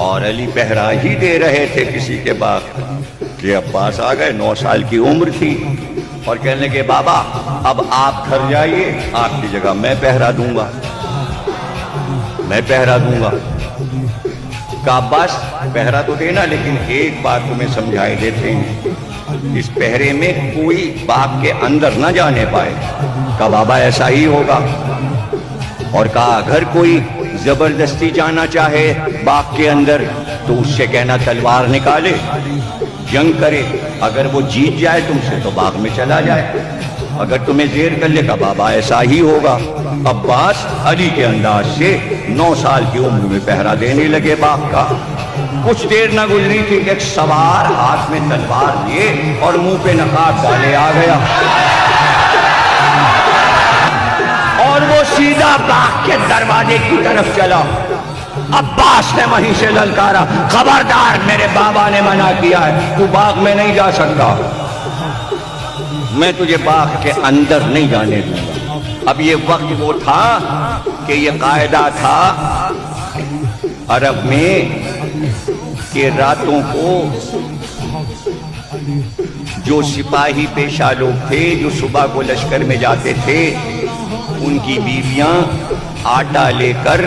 اور علی پہرا ہی دے رہے تھے کسی کے باغ کہ عباس آ گئے، 9 سال کی عمر تھی، اور کہنے لگے بابا اب آپ گھر جائیے، آپ کی جگہ میں پہرا دوں گا، میں پہرا دوں گا۔ کہا عباس پہرا تو دینا، لیکن ایک بات تمہیں سمجھائے دیتے ہیں، اس پہرے میں کوئی باغ کے اندر نہ جانے پائے۔ کہا بابا ایسا ہی ہوگا۔ اور کہا اگر کوئی زبردستی جانا چاہے باغ کے اندر تو اس سے کہنا تلوار نکالے، جنگ کرے، اگر وہ جیت جائے تم سے تو باغ میں چلا جائے، اگر تمہیں زیر کر لے۔ کہا بابا ایسا ہی ہوگا۔ عباس علی کے انداز سے 9 سال کی عمر میں پہرا دینے لگے باغ کا۔ کچھ دیر نہ گزری تھی کہ ایک سوار ہاتھ میں تلوار لیے اور منہ پہ نقاب ڈالے آ گیا، اور وہ سیدھا باغ کے دروازے کی طرف چلا۔ عباس نے وہیں سے للکارا، خبردار میرے بابا نے منع کیا ہے، تو باغ میں نہیں جا سکتا، میں تجھے باغ کے اندر نہیں جانے دوں گا۔ اب یہ وقت وہ تھا کہ یہ قاعدہ تھا عرب میں کہ راتوں کو جو سپاہی پیشہ لوگ تھے جو صبح کو لشکر میں جاتے تھے، ان کی بیویاں آٹا لے کر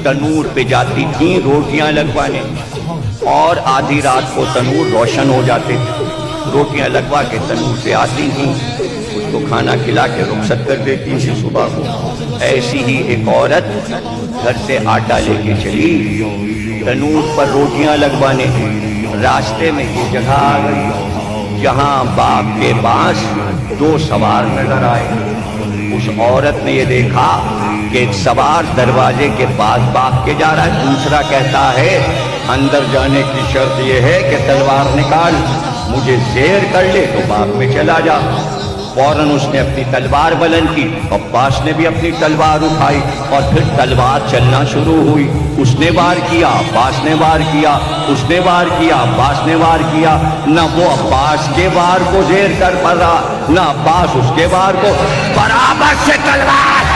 تنور پہ جاتی تھیں روٹیاں لگوانے، اور آدھی رات کو تنور روشن ہو جاتے تھے، روٹیاں لگوا کے تنور سے آتی تھیں، اس کو کھانا کھلا کے رخصت کر دیتی تھی صبح کو۔ ایسی ہی ایک عورت گھر سے آٹا لے کے چلی تنور پر روٹیاں لگوانے، راستے میں یہ جگہ آ گئی جہاں باغ کے پاس 2 سوار نظر آئے۔ اس عورت نے یہ دیکھا کہ ایک سوار دروازے کے پاس باغ کے جا رہا ہے، دوسرا کہتا ہے اندر جانے کی شرط یہ ہے کہ تلوار نکال، مجھے زیر کر لے تو باغ میں چلا جا۔ فوراً اس نے اپنی تلوار بلند کی، عباس نے بھی اپنی تلوار اٹھائی، اور پھر تلوار چلنا شروع ہوئی۔ اس نے وار کیا، عباس نے وار کیا، اس نے وار کیا، عباس نے وار کیا، نہ وہ عباس کے وار کو زیر کر پا رہا، نہ عباس اس کے وار کو، برابر سے تلوار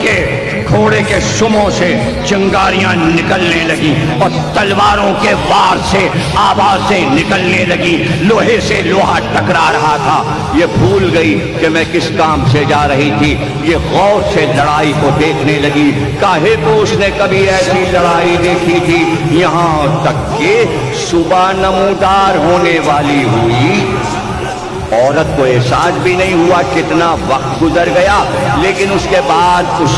کے گھوڑے کے سموں سے چنگاریاں نکلنے لگی، اور تلواروں کے وار سے آوازیں نکلنے لگی، لوہے سے لوہا ٹکرا رہا تھا۔ یہ بھول گئی کہ میں کس کام سے جا رہی تھی، یہ غور سے لڑائی کو دیکھنے لگی، کاہے تو اس نے کبھی ایسی لڑائی دیکھی تھی، یہاں تک کہ صبح نمودار ہونے والی ہوئی۔ عورت کو احساس بھی نہیں ہوا کتنا وقت گزر گیا، لیکن اس کے بعد اس